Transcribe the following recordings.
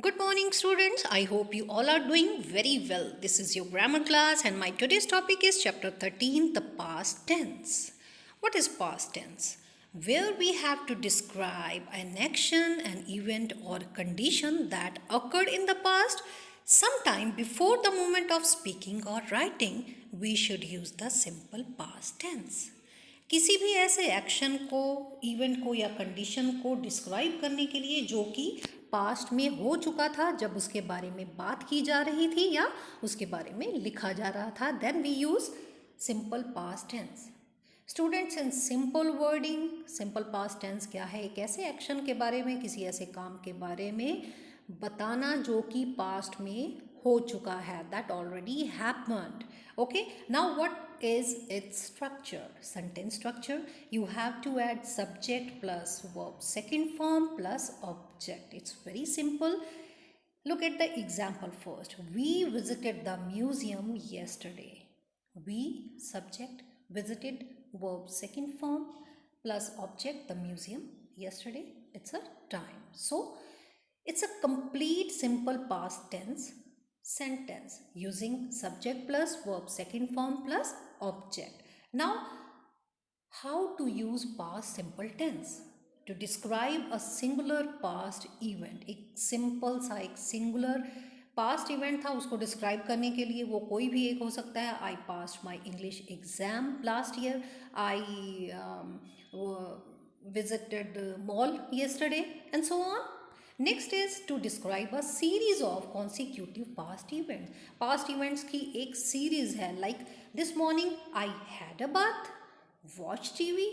Good morning, students. I hope you all are doing very well. This is your grammar class, and my today's topic is chapter 13, the past tense. What is past tense? Where we have to describe an action, an event, or condition that occurred in the past, sometime before the moment of speaking or writing, we should use the simple past tense. किसी भी ऐसे action को, event को या condition को describe करने के लिए जो कि पास्ट में हो चुका था, जब उसके बारे में बात की जा रही थी या उसके बारे में लिखा जा रहा था, then we use simple past tense. Students, in simple wording simple past tense क्या है? एक ऐसे एक्शन के बारे में, किसी ऐसे काम के बारे में बताना जो कि पास्ट में हो चुका है, that already happened. Okay, now what is its structure? Sentence structure. You have to add subject plus verb second form plus object. It's very simple. Look at the example first. We visited the museum yesterday. We, subject, visited, verb second form plus object, the museum, yesterday. It's a time. So it's a complete simple past tense sentence using subject plus verb second form plus object. Now, how to use past simple tense to describe a singular past event? एक simple सा एक singular past event था, उसको describe करने के लिए वो कोई भी एक हो सकता है। I passed my English exam last year, I visited mall yesterday, and so on. Next is to describe a series of consecutive past events. Past events की एक series है, like this morning I had a bath, watched TV,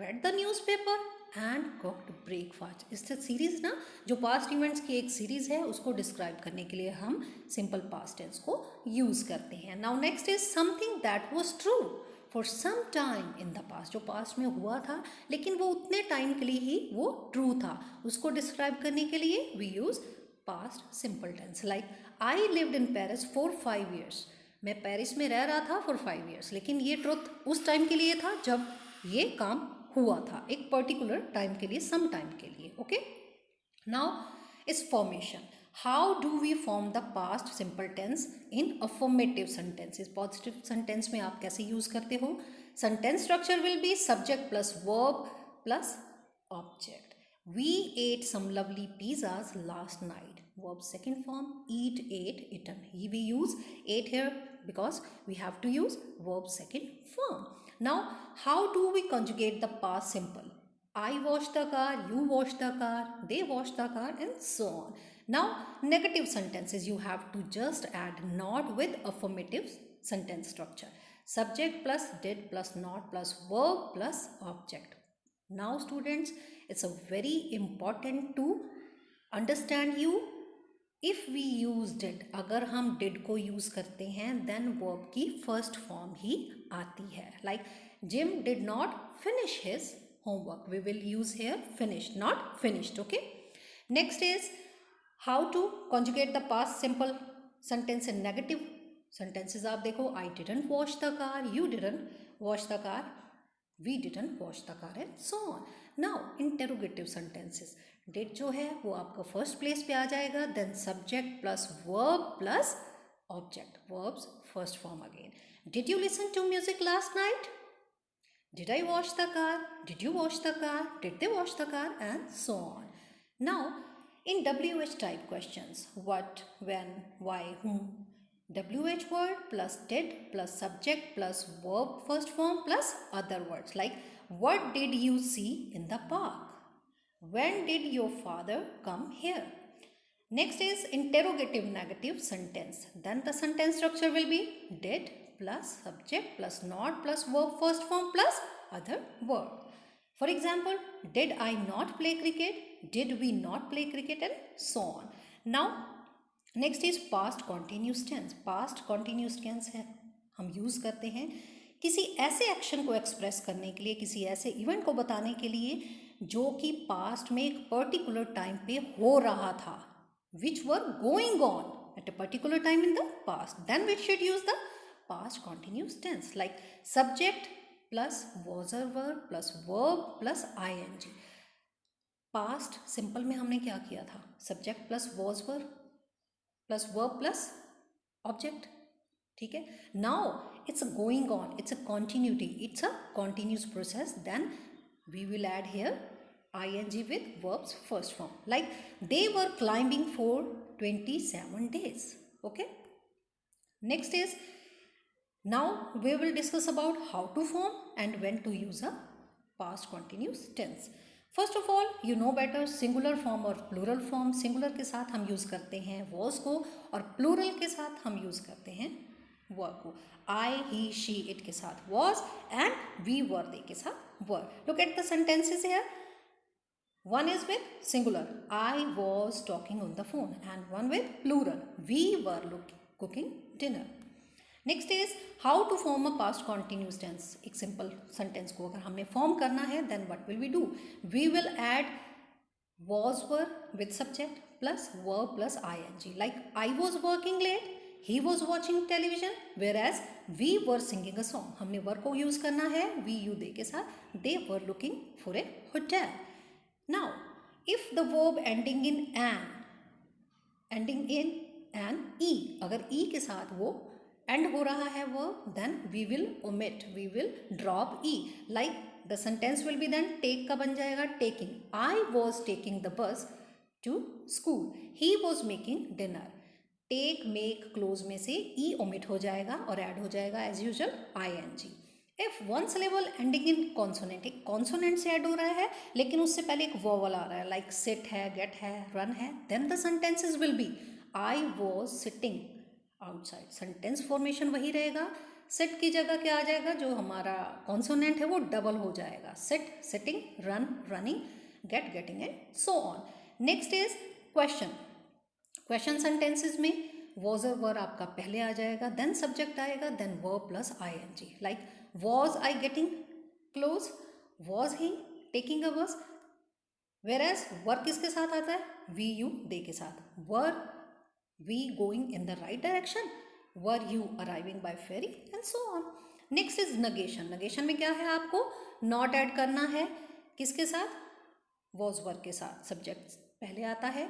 read the newspaper and cooked breakfast. इस series ना, जो past events की एक series है, उसको डिस्क्राइब करने के लिए हम सिंपल पास्ट टेंस को यूज करते हैं। Now next is something that was true for some time in the past. जो पास्ट में हुआ था लेकिन वो उतने टाइम के लिए ही वो ट्रू था, उसको डिस्क्राइब करने के लिए we use past simple tense. Like I lived in Paris for 5 years। मैं पेरिस में रह रहा था फॉर 5 years, लेकिन ये ट्रुथ उस टाइम के लिए था जब ये काम हुआ था, एक पर्टिकुलर टाइम के लिए, सम टाइम के लिए। Okay, now is formation. How do we form the past simple tense in affirmative sentences? Positive sentence में आप कैसे यूज करते हो? Sentence structure will be subject plus verb plus object. We ate some lovely pizzas last night. Verb second form, eat, ate, eaten. We use ate here because we have to use verb second form. Now, how do we conjugate the past simple? I washed the car, you washed the car, they washed the car, and so on. Now, negative sentences, you have to just add not with affirmative sentence structure. Subject plus did plus not plus verb plus object. Now students, it's a very important to understand you. If we use did, अगर हम did को use करते हैं then verb की first form ही आती है। Like Jim did not finish his homework. We will use here finished, not finished. Okay. Next is how to conjugate the past simple sentence in negative sentences. आप देखो, I didn't wash the car, you didn't wash the car, we didn't wash the car, and so on. Now interrogative sentences, did जो है वो आपका first place पे आ जाएगा, then subject plus verb plus object, verbs first form again. Did you listen to music last night? Did I wash the car? Did you wash the car? Did they wash the car? And so on. Now in WH type questions, what, when, why, whom, WH word plus did plus subject plus verb first form plus other words, like what did you see in the park? When did your father come here? Next is interrogative negative sentence. Then the sentence structure will be did plus subject plus not plus verb first form plus other word. For example, did I not play cricket? Did we not play cricket? And so on. Now next is past continuous tense. Past continuous tense है हम use करते हैं किसी ऐसे action को express करने के लिए, किसी ऐसे इवेंट को बताने के लिए जो कि पास्ट में एक पर्टिकुलर टाइम पे हो रहा था, which were going on at a particular time in the past, then we should use the past continuous tense. Like subject plus was were verb plus verb plus ING. Past simple में हमने क्या किया था, subject plus was were plus verb plus object, ठीक है. Now it's going on, it's a continuity, it's a continuous process. Then we will add here ing with verbs first form, like they were climbing for 27 days. Okay, next is, now we will discuss about how to form and when to use a past continuous tense. First of all you know better singular form और plural form. Singular के साथ हम use करते हैं was को और plural के साथ हम यूज़ करते हैं वर को. आई ही शी इट के साथ was and we were they के साथ were. Look at the sentences here. One is with singular, I was talking on the phone, and one with plural, we were cooking dinner. Next is how to form a past continuous tense. एक simple sentence को अगर हमने form करना है, then what will we do? We will add was were with subject plus verb plus ing. Like I was working late, he was watching television, whereas we were singing a song. हमने were को use करना है we you they के साथ. They were looking for a hotel. Now, if the verb ending in e, अगर e के साथ वो end हो रहा है verb, then we will omit, we will drop e. Like the sentence will be then take का बन जाएगा taking. I was taking the bus to school. He was making dinner. Take, make, close में से e omit हो जाएगा और add हो जाएगा as usual ing. If one syllable ending in consonant, एक consonant से ऐड हो रहा है लेकिन उससे पहले एक vowel आ रहा है, like sit है, get है, run है, then the sentences will be I was sitting outside. Sentence formation वही रहेगा. sit की जगह क्या आ जाएगा, जो हमारा consonant है वो double हो जाएगा. sit, sitting, run, running, get, getting and so on. Next is question. Question sentences में was और were आपका पहले आ जाएगा, then subject आएगा, then verb plus ing. Like was I getting clothes, was he taking a bus, whereas were किसके साथ आता है, we you they के साथ. were we going in the right direction, were you arriving by ferry and so on. Next is negation. negation में क्या है, आपको not add करना है किसके साथ, was were के साथ. subject पहले आता है.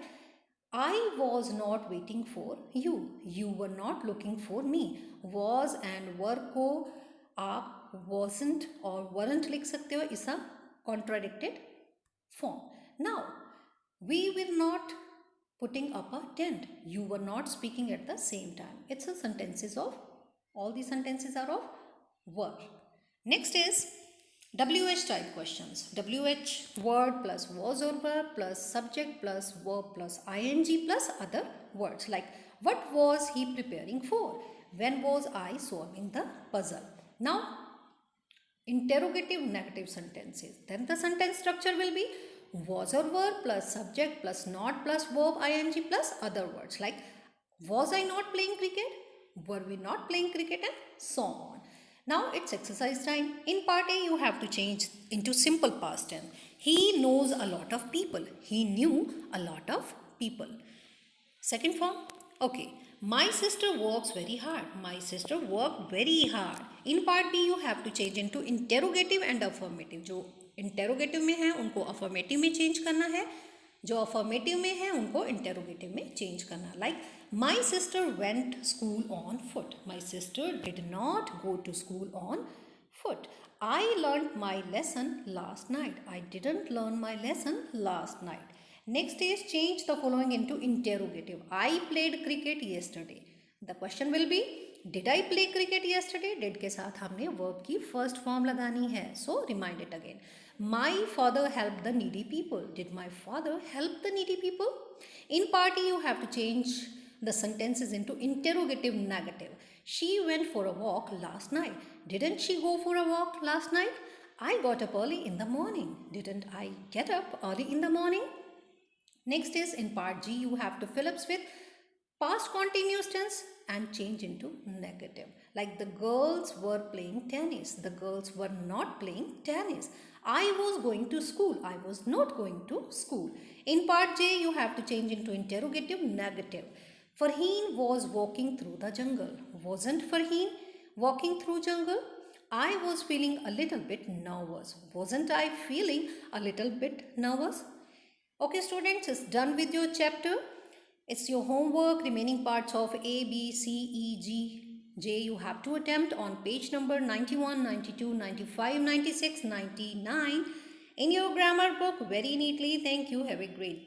I was not waiting for you, you were not looking for me. was and were को आप wasn't और weren't लिख सकते हो, इस contradicted form. Now we were not putting up a tent, you were not speaking at the same time. It's a sentences of, all these sentences are of were. Next is WH type questions. WH word plus was or were plus subject plus verb plus ing plus other words. Like what was he preparing for, when was I solving the puzzle. Now interrogative negative sentences, then the sentence structure will be was or were plus subject plus not plus verb ing plus other words. Like was I not playing cricket, were we not playing cricket and so on. Now it's exercise time. In part A you have to change into simple past tense. He knows a lot of people, he knew a lot of people. Second form, okay, my sister works very hard, my sister worked very hard. In part B you have to change into interrogative and affirmative. जो interrogative में है उनको affirmative में change करना है, जो affirmative में है उनको interrogative में change करना. Like my sister went school on foot, my sister did not go to school on foot. I learned my lesson last night, I didn't learn my lesson last night. Next is change the following into interrogative. I played cricket yesterday. The question will be did I play cricket yesterday? Did के साथ हमने verb की first form लगानी है. So remind it again. My father helped the needy people. Did my father help the needy people? In part A you have to change the sentences into interrogative negative. She went for a walk last night. Didn't she go for a walk last night? I got up early in the morning. Didn't I get up early in the morning? Next is in part G you have to fill ups with past continuous tense and change into negative. Like the girls were playing tennis, the girls were not playing tennis. I was going to school, I was not going to school. In part J you have to change into interrogative negative. Farheen was walking through the jungle. Wasn't Farheen walking through jungle? I was feeling a little bit nervous. Wasn't I feeling a little bit nervous? Okay, students, it's done with your chapter. It's your homework. Remaining parts of A, B, C, E, G, J you have to attempt on page number 91, 92, 95, 96, 99 in your grammar book very neatly. Thank you. Have a great